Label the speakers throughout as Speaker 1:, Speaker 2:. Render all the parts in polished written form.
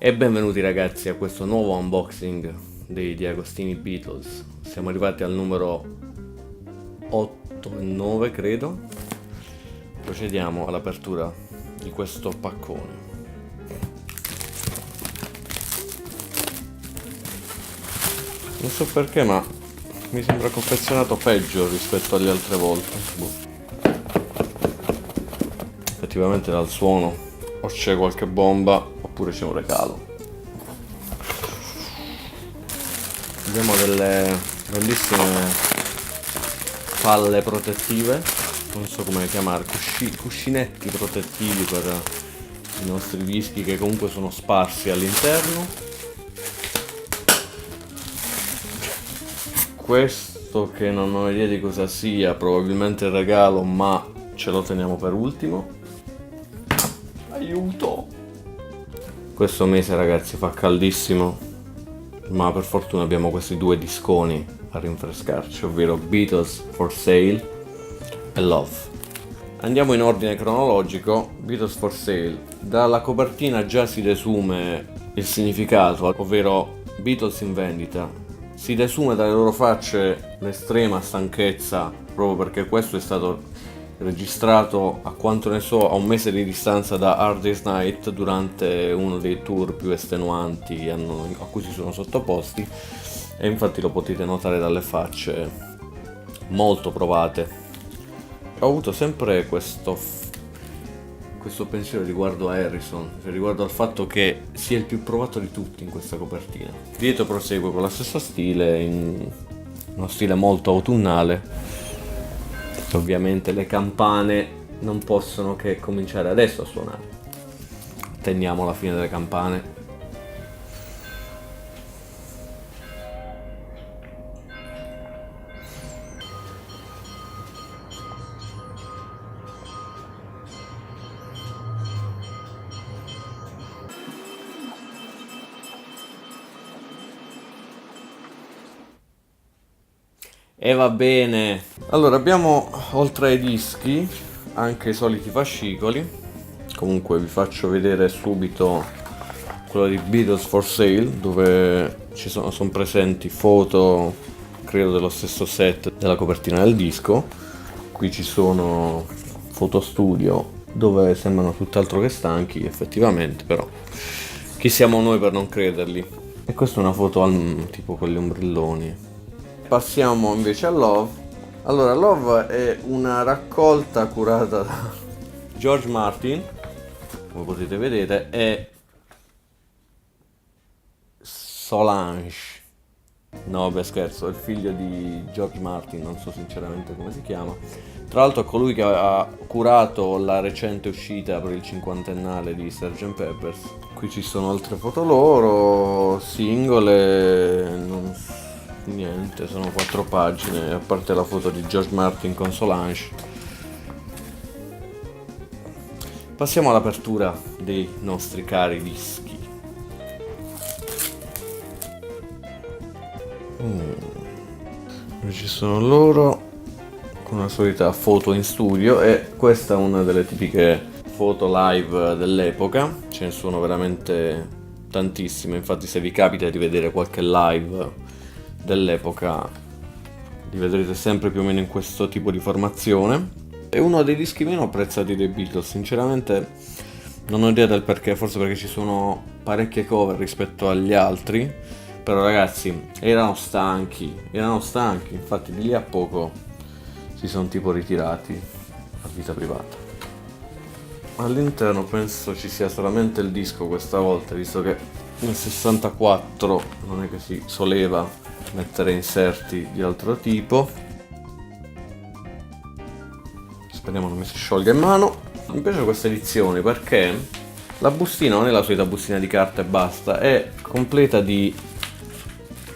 Speaker 1: E benvenuti ragazzi a questo nuovo unboxing dei Di Agostini Beatles. Siamo arrivati al numero 8 e 9 credo. Procediamo all'apertura di questo paccone. Non so perché, ma mi sembra confezionato peggio rispetto alle altre volte. Effettivamente dal suono o c'è qualche bomba oppure c'è un regalo. Abbiamo delle bellissime palle protettive, non so come chiamare, cuscinetti protettivi per i nostri dischi che comunque sono sparsi all'interno. Questo che non ho idea di cosa sia, probabilmente il regalo, ma ce lo teniamo per ultimo. Aiuto! Questo mese ragazzi fa caldissimo, ma per fortuna abbiamo questi due disconi a rinfrescarci, ovvero Beatles for Sale e Love. Andiamo in ordine cronologico. Beatles for Sale. Dalla copertina già si desume il significato, ovvero Beatles in vendita. Si desume dalle loro facce l'estrema stanchezza, proprio perché questo è stato registrato, a quanto ne so, a un mese di distanza da Hard Day's Night, durante uno dei tour più estenuanti a cui si sono sottoposti, e infatti lo potete notare dalle facce molto provate. Ho avuto sempre questo pensiero riguardo a Harrison, cioè riguardo al fatto che sia il più provato di tutti in questa copertina. Dietro prosegue con lo stesso stile, in uno stile molto autunnale. Ovviamente le campane non possono che cominciare adesso a suonare. Attendiamo la fine delle campane. E va bene. Allora abbiamo, oltre ai dischi, anche i soliti fascicoli. Comunque vi faccio vedere subito quello di Beatles for Sale, dove sono presenti foto, credo dello stesso set della copertina del disco. Qui ci sono foto studio dove sembrano tutt'altro che stanchi, effettivamente, però chi siamo noi per non crederli? E questa è una foto tipo quegli ombrelloni. Passiamo invece a Love. Allora, Love è una raccolta curata da George Martin, come potete vedere, e Solange. No, beh, scherzo, è il figlio di George Martin, non so sinceramente come si chiama. Tra l'altro è colui che ha curato la recente uscita per il cinquantennale di Sgt. Pepper's. Qui ci sono altre foto loro, singole, niente, sono 4 pagine, a parte la foto di George Martin con Solange. Passiamo all'apertura dei nostri cari dischi. Ci sono loro con una solita foto in studio, e questa è una delle tipiche foto live dell'epoca. Ce ne sono veramente tantissime, infatti se vi capita di vedere qualche live dell'epoca li vedrete sempre più o meno in questo tipo di formazione. È uno dei dischi meno apprezzati dei Beatles, sinceramente non ho idea del perché, forse perché ci sono parecchie cover rispetto agli altri, però ragazzi erano stanchi, infatti di lì a poco si sono tipo ritirati a vita privata. All'interno penso ci sia solamente il disco questa volta, visto che nel 64 non è che si soleva mettere inserti di altro tipo. Speriamo non mi si sciolga in mano. Mi piace questa edizione perché la bustina non è la solita bustina di carta e basta, è completa di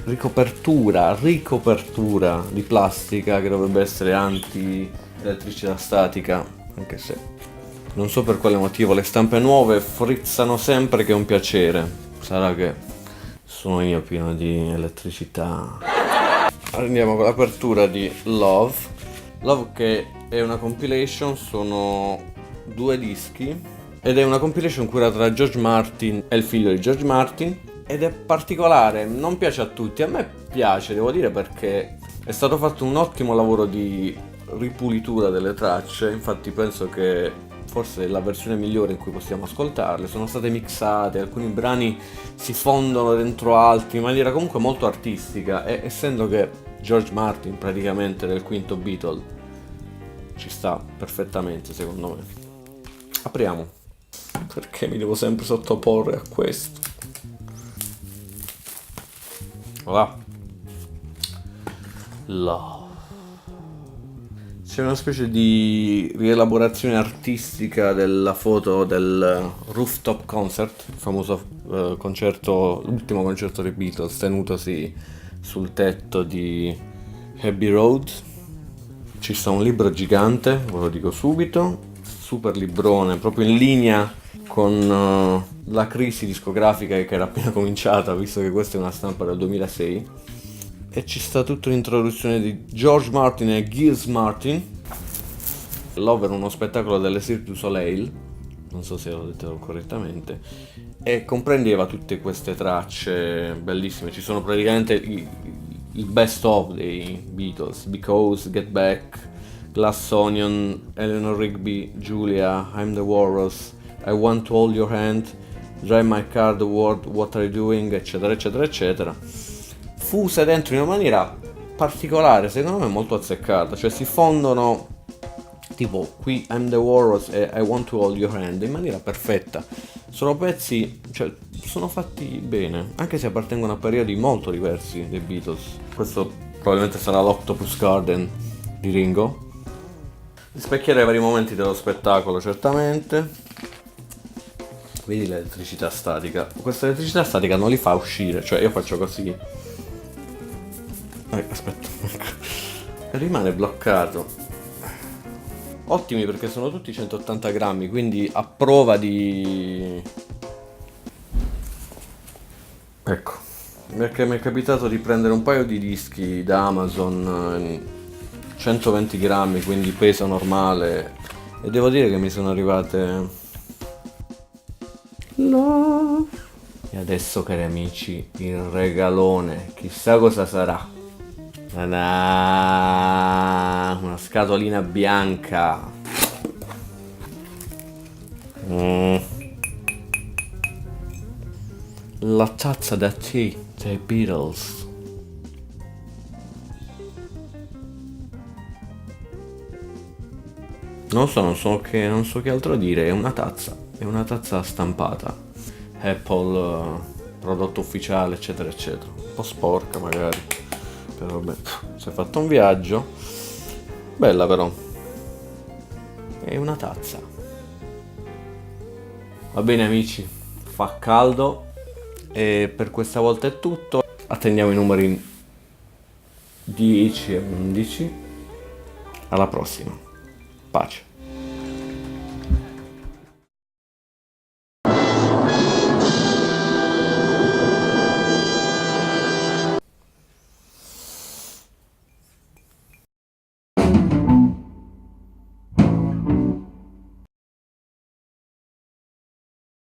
Speaker 1: ricopertura di plastica che dovrebbe essere anti-elettricità statica, anche se non so per quale motivo le stampe nuove frizzano sempre, che è un piacere. Sarà che sono io pieno di elettricità. Andiamo con l'apertura di Love, che è una compilation, sono 2 dischi ed è una compilation curata da George Martin e il figlio di George Martin, ed è particolare, non piace a tutti, a me piace, devo dire, perché è stato fatto un ottimo lavoro di ripulitura delle tracce. Infatti penso che forse è la versione migliore in cui possiamo ascoltarle, sono state mixate, alcuni brani si fondono dentro altri in maniera comunque molto artistica, e essendo che George Martin praticamente del quinto Beatle ci sta perfettamente secondo me. Apriamo. Perché mi devo sempre sottoporre a questo? Voilà. Love. C'è una specie di rielaborazione artistica della foto del Rooftop Concert, il famoso concerto, l'ultimo concerto dei Beatles tenutosi sul tetto di Abbey Road. Ci sta un libro gigante, ve lo dico subito, super librone, proprio in linea con la crisi discografica che era appena cominciata, visto che questa è una stampa del 2006. E ci sta tutta l'introduzione di George Martin e Giles Martin. Love era uno spettacolo delle Cirque du Soleil, non so se l'ho detto correttamente, e comprendeva tutte queste tracce bellissime. Ci sono praticamente il best of dei Beatles: Because, Get Back, Glass Onion, Eleanor Rigby, Julia, I'm the Walrus, I Want to Hold Your Hand, Drive My Car, The World, What Are You Doing, eccetera eccetera eccetera, fuse dentro in una maniera particolare, secondo me molto azzeccata. Cioè si fondono, tipo qui I'm the Walrus e I Want to Hold Your Hand, in maniera perfetta. Sono pezzi, cioè, sono fatti bene, anche se appartengono a periodi molto diversi dei Beatles. Questo probabilmente sarà l'Octopus Garden di Ringo. Rispecchiare i vari momenti dello spettacolo, certamente. Vedi l'elettricità statica. Questa elettricità statica non li fa uscire, cioè io faccio così. Aspetta. E rimane bloccato. Ottimi perché sono tutti 180 grammi, quindi a prova di... Ecco, perché mi è capitato di prendere un paio di dischi da Amazon, 120 grammi, quindi peso normale, e devo dire che mi sono arrivate... No. E adesso, cari amici, il regalone, chissà cosa sarà. Ta-da! Una scatolina bianca. La tazza da tè dei Beatles. Non so che altro dire, è una tazza stampata. Apple, prodotto ufficiale, eccetera eccetera. Un po' sporca magari. Però vabbè, si è fatto un viaggio. Bella però. È una tazza. Va bene amici, fa caldo e per questa volta è tutto. Attendiamo i numeri 10 e 11. Alla prossima. Pace.